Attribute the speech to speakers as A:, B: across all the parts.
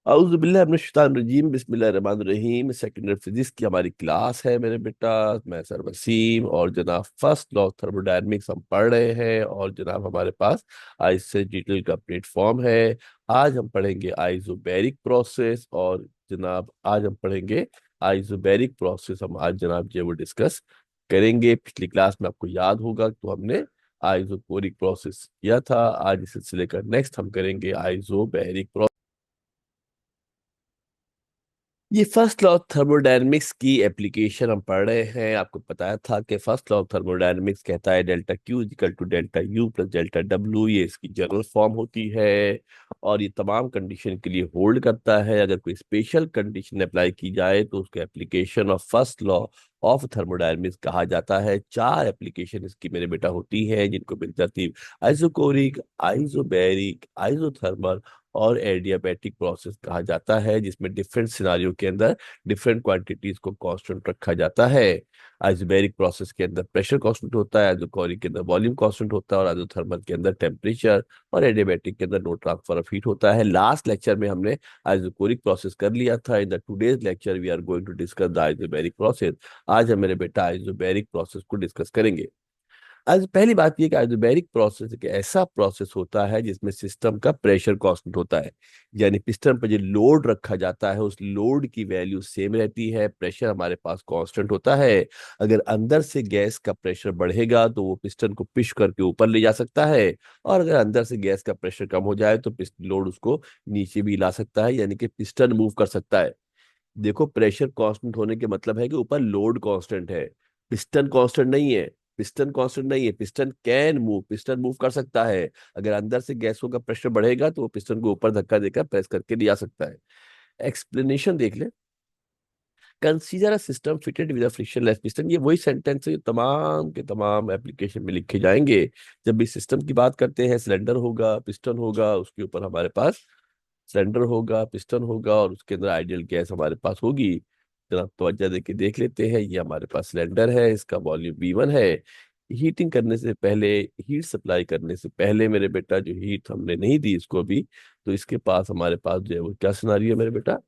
A: औज़ुबिल्लाहिमिनश्शैतानिर्रजीम बिस्मिल्लाहिर्रहमानिर्रहीम। Secondary physics की हमारी क्लास है मेरे बेटा। मैं सर वसीम और जनाब फर्स्ट लॉ थर्मोडायनेमिक्स हम पढ़ रहे हैं और जनाब हमारे पास आज से डिटेल का प्लेटफॉर्म है। आज हम पढ़ेंगे आइसोबैरिक प्रोसेस और जनाब आज हम पढ़ेंगे आइसोबैरिक प्रोसेस। हम आज जनाब जो है वो डिस्कस करेंगे। पिछली क्लास में आपको याद होगा तो हमने आइसोकोरिक प्रोसेस किया था। आज इस सिलसिले का नेक्स्ट हम करेंगे आइसोबैरिक। ये फर्स्ट लॉ ऑफ थर्मोडायनेमिक्स की एप्लीकेशन हम पढ़ रहे हैं। आपको बताया था कि फर्स्ट लॉ ऑफ थर्मोडायनेमिक्स कहता है delta Q equal to delta U plus delta W. ये इसकी जनरल फॉर्म होती है और ये तमाम कंडीशन के लिए होल्ड करता है। अगर कोई स्पेशल कंडीशन अप्लाई की जाए तो उसको application of first law of thermodynamics कहा जाता है। चार एप्लीकेशन इसकी मेरे बेटा होती है जिनको बिलतरतीब आइसोकोरिक, आइसोबैरिक, आइसोथर्मल और एडियाबैटिक प्रोसेस कहा जाता है, जिसमें डिफरेंट सिनारियों के अंदर डिफरेंट क्वांटिटीज को कांस्टेंट रखा जाता है। आइसोबैरिक प्रोसेस के अंदर प्रेशर कांस्टेंट होता है, आइसोकोरिक के अंदर वॉल्यूम कांस्टेंट होता है और आइसोथर्मल के अंदर टेम्परेचर और एडियाबैटिक के अंदर नो ट्रांसफर ऑफ हीट होता है। लास्ट लेक्चर में हमने आइसोकोरिक प्रोसेस कर लिया था। In the today's lecture we are going to discuss the isobaric process. आज हम मेरे बेटा आइसोबैरिक प्रोसेस को डिस्कस करेंगे। आज पहली बात यह कि आइसोबैरिक प्रोसेस एक ऐसा प्रोसेस होता है जिसमें सिस्टम का प्रेशर कांस्टेंट होता है। यानी पिस्टन पर जो लोड रखा जाता है उस लोड की वैल्यू सेम रहती है, प्रेशर हमारे पास कांस्टेंट होता है। अगर अंदर से गैस का प्रेशर बढ़ेगा तो वो पिस्टन को पुश करके ऊपर ले जा सकता है, और अगर अंदर से गैस का प्रेशर कम हो जाए तो पिस्टन लोड उसको नीचे भी ला सकता है, यानी कि पिस्टन मूव कर सकता है। देखो, प्रेशर कांस्टेंट होने के मतलब है कि ऊपर लोड कांस्टेंट है, पिस्टन कांस्टेंट नहीं है। पिस्टन कांस्टेंट नहीं है, piston can move, piston move कर सकता है। अगर अंदर से गैसों का प्रेशर बढ़ेगा तो वो पिस्टन को ऊपर धक्का देकर प्रेस करके ले जा सकता है। एक्सप्लेनेशन देख ले। Consider a system fitted with a frictionless piston. ये वही सेंटेंस है जो तमाम के तमाम एप्लीकेशन में लिखे जाएंगे। जब भी सिस्टम की बात करते हैं, सिलेंडर होगा, पिस्टन होगा, उसके ऊपर हमारे पास सिलेंडर होगा, पिस्टन होगा और उसके अंदर आइडियल गैस हमारे पास होगी। जरा तवज्जो दे के देख लेते हैं। ये हमारे पास सिलेंडर है, इसका वॉल्यूम V1 है। हीटिंग करने से पहले, हीट सप्लाई करने से पहले मेरे बेटा, जो हीट हमने नहीं दी इसको अभी, तो इसके पास हमारे पास जो है वो क्या सिनारियो है मेरे बेटा।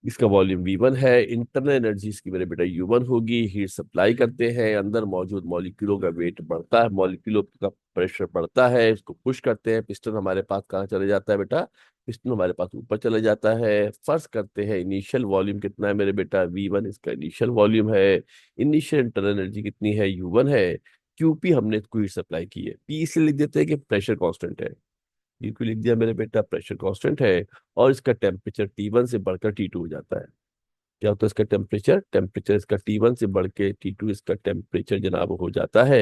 A: इसका वॉल्यूम V1 है, इंटरनल एनर्जी इसकी मेरे बेटा U1 होगी। हीट सप्लाई करते हैं, अंदर मौजूद मॉलिक्यूलों का वेट बढ़ता है, मॉलिक्यूलों का प्रेशर बढ़ता है, इसको पुश करते हैं। पिस्टन हमारे पास कहाँ चले जाता है बेटा, पिस्टन हमारे पास ऊपर चले जाता है। फर्स्ट करते हैं, इनिशियल वॉल्यूम कितना है मेरे बेटा, V1 इसका इनिशियल वॉल्यूम है। इनिशियल इंटरनल एनर्जी कितनी है, U1 है। QP हमने इसको हीट सप्लाई की है, P इसलिए लिख देते हैं कि प्रेशर कांस्टेंट है। क्यों लिख दिया मेरे बेटा, प्रेशर कांस्टेंट है। और इसका टेम्परेचर T1 से बढ़कर T2 हो जाता है। क्या होता है इसका टेम्परेचर, टेम्परेचर इसका T1 से बढ़ के T2 इसका टेम्परेचर जनाब हो जाता है।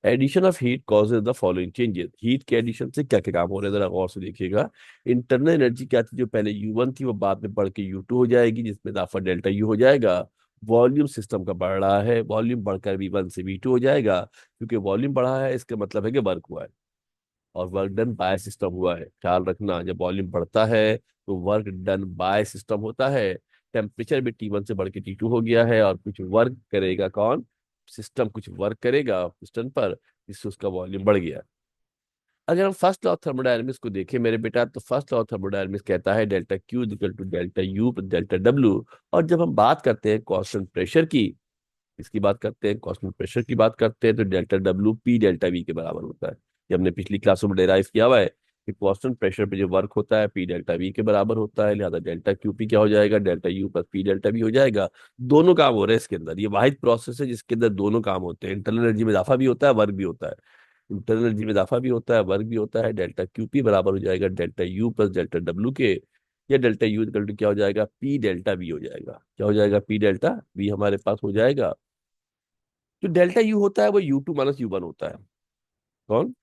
A: Addition of heat causes the following changes. Heat के एडिशन से क्या क्या काम हो रहे हैं जरा गौर से देखिएगा। इंटरनल एनर्जी क्या थी, जो पहले U1 थी वो बाद में बढ़ के U2 हो जाएगी, जिसमें इजाफा डेल्टा U हो जाएगा। वॉल्यूम सिस्टम का बढ़ रहा है, वॉल्यूम बढ़कर V1 से V2 हो जाएगा। क्योंकि वॉल्यूम बढ़ा है इसका मतलब है कि वर्क हुआ है, और वर्क डन बाय सिस्टम हुआ है। ख्याल रखना, जब वॉल्यूम बढ़ता है तो वर्क डन बाय सिस्टम होता है। टेम्परेचर भी T1 से बढ़ के T2 हो गया है, और कुछ वर्क करेगा कौन, सिस्टम कुछ वर्क करेगा पिस्टन पर, जिससे उसका वॉल्यूम बढ़ गया। अगर हम फर्स्ट लॉ ऑफ थर्मोडायनामिक्स को देखें मेरे बेटा, तो फर्स्ट लॉ ऑफ थर्मोडायनामिक्स कहता है delta Q equal to delta U delta W. और जब हम बात करते हैं कांस्टेंट प्रेशर की, इसकी बात करते हैं, कांस्टेंट प्रेशर की बात करते हैं, तो delta W P delta V के बराबर होता है। ये हमने पिछली क्लासों में डेराइव किया हुआ है कि कांस्टेंट प्रेशर पे जो वर्क होता है P डेल्टा V के बराबर होता है। लिहाजा डेल्टा QP क्या हो जाएगा, delta U plus P delta V हो जाएगा। दोनों काम हो रहे हैं इसके अंदर। ये वाहिद प्रोसेस है जिसके अंदर दोनों काम होते हैं, इंटरनल एनर्जी में इजाफा भी होता है, वर्क भी होता है। इंटरनल एनर्जी में इजाफा भी होता है, वर्क भी होता है। डेल्टा QP बराबर हो जाएगा delta U plus delta W के। या डेल्टा U इक्वल टू क्या हो जाएगा, P डेल्टा V हो जाएगा। क्या हो जाएगा, P डेल्टा V हमारे पास हो जाएगा। जो डेल्टा यू होता है वो U2 माइनस U1 होता है। कौन,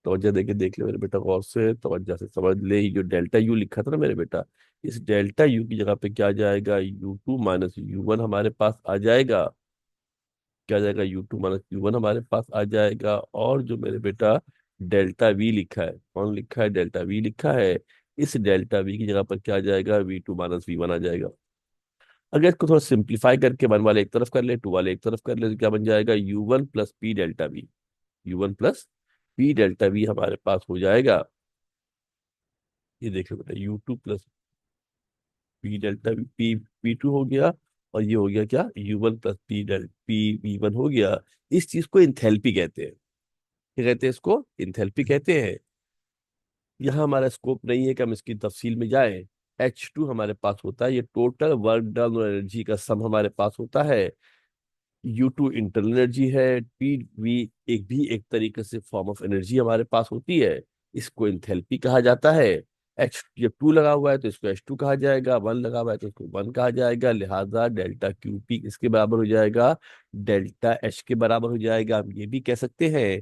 A: तवज्जो देके देख ले मेरे बेटा, गौर से तवज्जो से समझ ले। ये जो डेल्टा यू लिखा था ना मेरे बेटा, इस डेल्टा यू की जगह पे क्या आ जाएगा, U2 माइनस U1 हमारे पास आ जाएगा। क्या आ जाएगा, U2 माइनस U1 हमारे पास आ जाएगा। और जो मेरे बेटा डेल्टा वी लिखा है, कौन लिखा है, डेल्टा वी लिखा है, इस डेल्टा वी की जगह पर क्या आ जाएगा, V2 माइनस V1 आ जाएगा। अगर इसको थोड़ा सिंप्लीफाई करके वन वाले एक तरफ कर ले, टू वाले एक तरफ कर ले, तो क्या बन जाएगा, U1 plus P delta we. U1 plus P delta we हमारे पास हो जाएगा। ये देख लो बेटा, U2 plus P delta P2 हो गया, और ये हो गया क्या, U1 प्लस PV1 हो गया। इस चीज को इंथैल्पी कहते हैं। क्या कहते हैं इसको? इंथैल्पी कहते हैं। यहाँ हमारा स्कोप नहीं है कि हम इसकी तफसील में जाएं। H2 हमारे पास होता है, ये टोटल वर्क डन और एनर्जी का सम हमारे पास होता है। U2 इंटरनल एनर्जी है। PV एक तरीके से फॉर्म ऑफ एनर्जी हमारे पास होती है। इसको इंथैल्पी कहा जाता है। जब 2 लगा हुआ है तो इसको H2 कहा जाएगा, 1 लगा हुआ है तो इसको 1 कहा जाएगा। लिहाजा डेल्टा QP किसके बराबर हो जाएगा? डेल्टा H के बराबर हो जाएगा। हम ये भी कह सकते हैं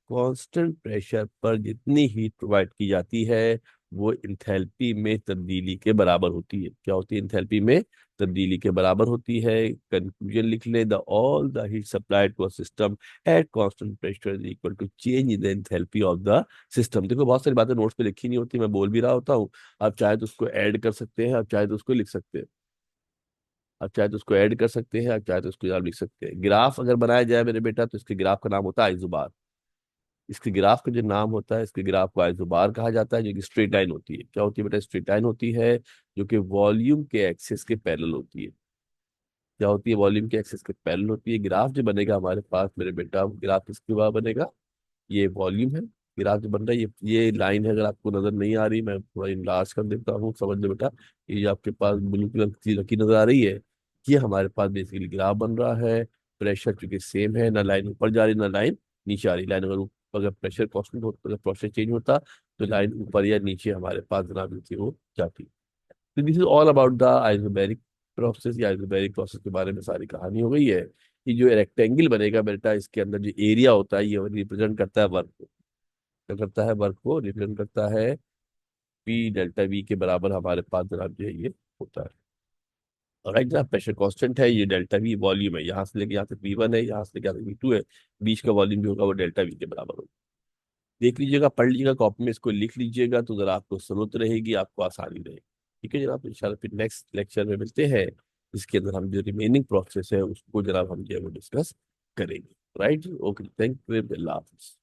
A: कांस्टेंट प्रेशर पर जितनी हीट प्रोवाइड की जाती है वो इंथैल्पी में तब्दीली के बराबर होती है। क्या होती है? इंथैल्पी में तब्दीली के बराबर होती है। कंक्लूजन लिख ले, the all the heat supplied to a system at constant pressure is equal to change in the enthalpy of the system. देखो बहुत सारी बातें नोट्स पे लिखी नहीं होती, मैं बोल भी रहा होता हूँ। आप चाहे तो उसको ऐड कर सकते हैं, आप चाहे तो उसको लिख सकते हैं। आप चाहे तो उसको ऐड कर सकते हैं, आप चाहे तो उसको आप लिख सकते हैं। ग्राफ अगर बनाया जाए मेरे बेटा तो इसके ग्राफ का नाम होता है आइसोबार। इसके ग्राफ का जो नाम होता है, इसके ग्राफ को आइसोबार कहा जाता है, जो कि स्ट्रेट लाइन होती है। क्या होती है बेटा? स्ट्रेट लाइन होती है जो कि वॉल्यूम के एक्सिस के पैरेलल होती है। क्या होती है? वॉल्यूम के एक्सिस के पैरेलल होती है। ग्राफ जो बनेगा हमारे पास मेरे बेटा, ग्राफ किसके बाद बनेगा? ये वॉल्यूम है। ग्राफ जो बन रहा है, ये लाइन है, अगर आपको नजर नहीं आ रही मैं थोड़ा इनलार्ज कर देता हूँ, समझ लो बेटा। ये जो आपके पास ब्लू कलर की रखी नजर आ रही है, ये हमारे पास बेसिकली ग्राफ बन रहा है। प्रेशर चूंकि सेम है, ना लाइन ऊपर जा रही ना लाइन नीचे आ रही। लाइन अगर प्रेशर कांस्टेंट होता, अगर प्रेशर चेंज होता तो लाइन ऊपर या नीचे हमारे पास जनाब नीचे वो जाती। तो this is all about the isobaric process. या आइसोबैरिक प्रोसेस के बारे में सारी कहानी हो गई है। ये जो रेक्टेंगल बनेगा बेटा, इसके अंदर जो एरिया होता है ये रिप्रेजेंट करता है वर्क को। क्या करता है? वर्क को रिप्रेजेंट करता है। P डेल्टा V के बराबर हमारे पास जनाब जो है ये होता है। और राइट, जहाँ प्रेशर कांस्टेंट है, ये डेल्टा V वॉल्यूम है, यहाँ से लेके यहाँ तक V1 है, यहाँ से लेके यहाँ तक V2 है। बीच का वॉल्यूम भी होगा वो डेल्टा V के बराबर होगा। देख लीजिएगा, पढ़ लीजिएगा, कॉपी में इसको लिख लीजिएगा तो जरा आपको जरूरत रहेगी, आपको आसानी रहेगी। ठीक है जनाब, इंशाल्लाह फिर नेक्स्ट लेक्चर में मिलते हैं। इसके अंदर हम जो रिमेनिंग प्रोसेस है उसको जनाब हम जो है वो डिस्कस करेंगे। राइट, ओके, थैंक यू, अल्लाह हाफिज़।